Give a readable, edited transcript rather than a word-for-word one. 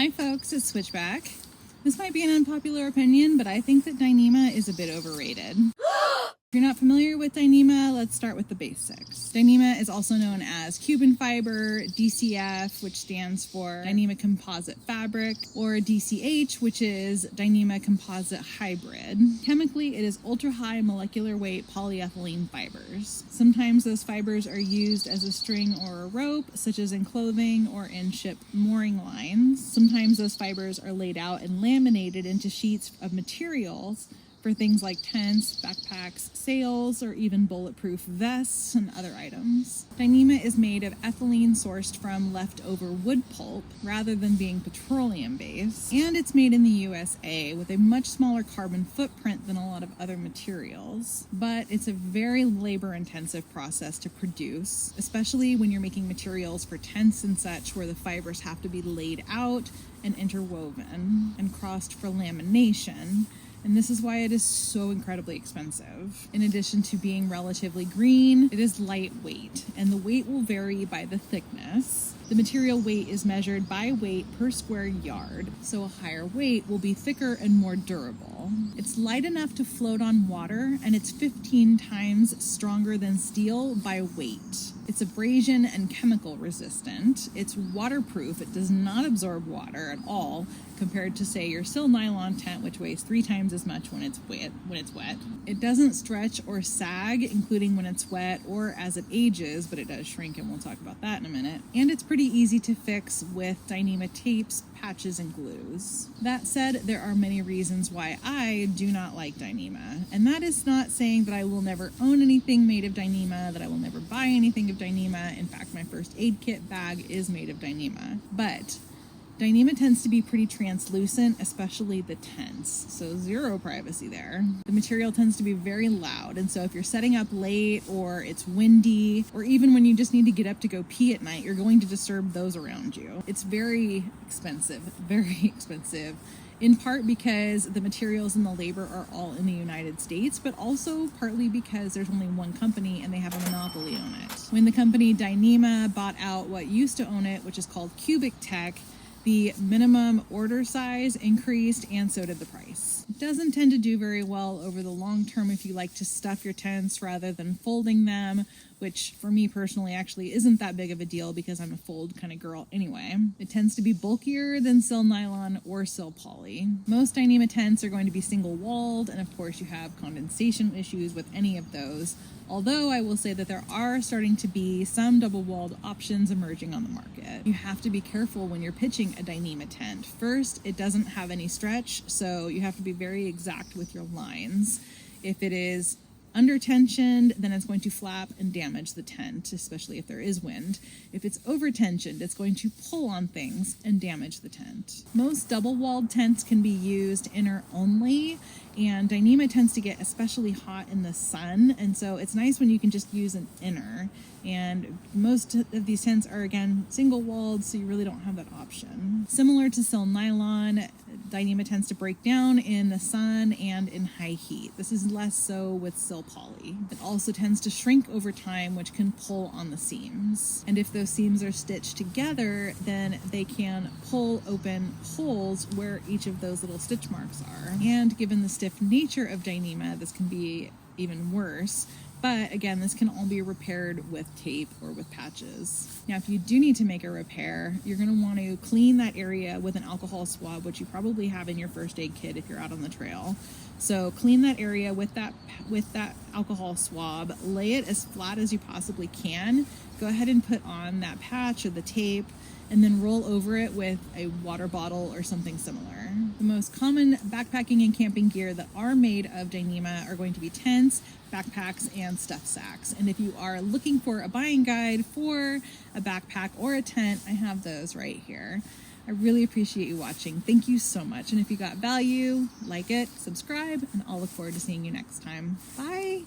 Hi folks, it's Switchback. This might be an unpopular opinion, but I think that Dyneema is a bit overrated. If you're not familiar with Dyneema, let's start with the basics. Dyneema is also known as cuben fiber, DCF, which stands for Dyneema composite fabric, or DCH, which is Dyneema composite hybrid. Chemically, it is ultra-high molecular weight polyethylene fibers. Sometimes those fibers are used as a string or a rope, such as in clothing or in ship mooring lines. Sometimes those fibers are laid out and laminated into sheets of materials for things like tents, backpacks, sails, or even bulletproof vests and other items. Dyneema is made of ethylene sourced from leftover wood pulp rather than being petroleum-based, and it's made in the USA with a much smaller carbon footprint than a lot of other materials. But it's a very labor-intensive process to produce, especially when you're making materials for tents and such where the fibers have to be laid out and interwoven and crossed for lamination. And this is why it is so incredibly expensive. In addition to being relatively green, it is lightweight, and the weight will vary by the thickness. The material weight is measured by weight per square yard, so a higher weight will be thicker and more durable. It's light enough to float on water, and it's 15 times stronger than steel by weight. It's abrasion and chemical resistant. It's waterproof. It does not absorb water at all, compared to, say, your sil nylon tent, which weighs 3 times as much when it's wet. It doesn't stretch or sag, including when it's wet or as it ages, but it does shrink, and we'll talk about that in a minute. And it's pretty easy to fix with Dyneema tapes, patches, and glues. That said, there are many reasons why I do not like Dyneema. And that is not saying that I will never own anything made of Dyneema, that I will never buy anything of Dyneema. In fact, my first aid kit bag is made of Dyneema. But Dyneema tends to be pretty translucent, especially the tents, so zero privacy there. The material tends to be very loud, and so if you're setting up late or it's windy, or even when you just need to get up to go pee at night, you're going to disturb those around you. It's very expensive, in part because the materials and the labor are all in the United States, but also partly because there's only one company and they have a monopoly on it. When the company Dyneema bought out what used to own it, which is called Cubic Tech, the minimum order size increased, and so did the price. It doesn't tend to do very well over the long term if you like to stuff your tents rather than folding them, which for me personally actually isn't that big of a deal because I'm a fold kind of girl anyway. It tends to be bulkier than sil nylon or sil poly. Most Dyneema tents are going to be single walled, and of course you have condensation issues with any of those. Although I will say that there are starting to be some double-walled options emerging on the market. You have to be careful when you're pitching a Dyneema tent. First, it doesn't have any stretch, so you have to be very exact with your lines. If it is under-tensioned, then it's going to flap and damage the tent, especially if there is wind. If it's over-tensioned, it's going to pull on things and damage the tent. Most double-walled tents can be used inner only, and Dyneema tends to get especially hot in the sun, and so it's nice when you can just use an inner. And most of these tents are, again, single-walled, so you really don't have that option. Similar to sil nylon, Dyneema tends to break down in the sun and in high heat. This is less so with sil poly. It also tends to shrink over time, which can pull on the seams. And if those seams are stitched together, then they can pull open holes where each of those little stitch marks are. And given the stiff nature of Dyneema, this can be even worse. But again, this can all be repaired with tape or with patches. Now, if you do need to make a repair, you're going to want to clean that area with an alcohol swab, which you probably have in your first aid kit if you're out on the trail. So clean that area with that alcohol swab, lay it as flat as you possibly can. Go ahead and put on that patch or the tape, and then roll over it with a water bottle or something similar. The most common backpacking and camping gear that are made of Dyneema are going to be tents, backpacks, and stuff sacks. And if you are looking for a buying guide for a backpack or a tent, I have those right here. I really appreciate you watching. Thank you so much. And if you got value, like it, subscribe, and I'll look forward to seeing you next time. Bye.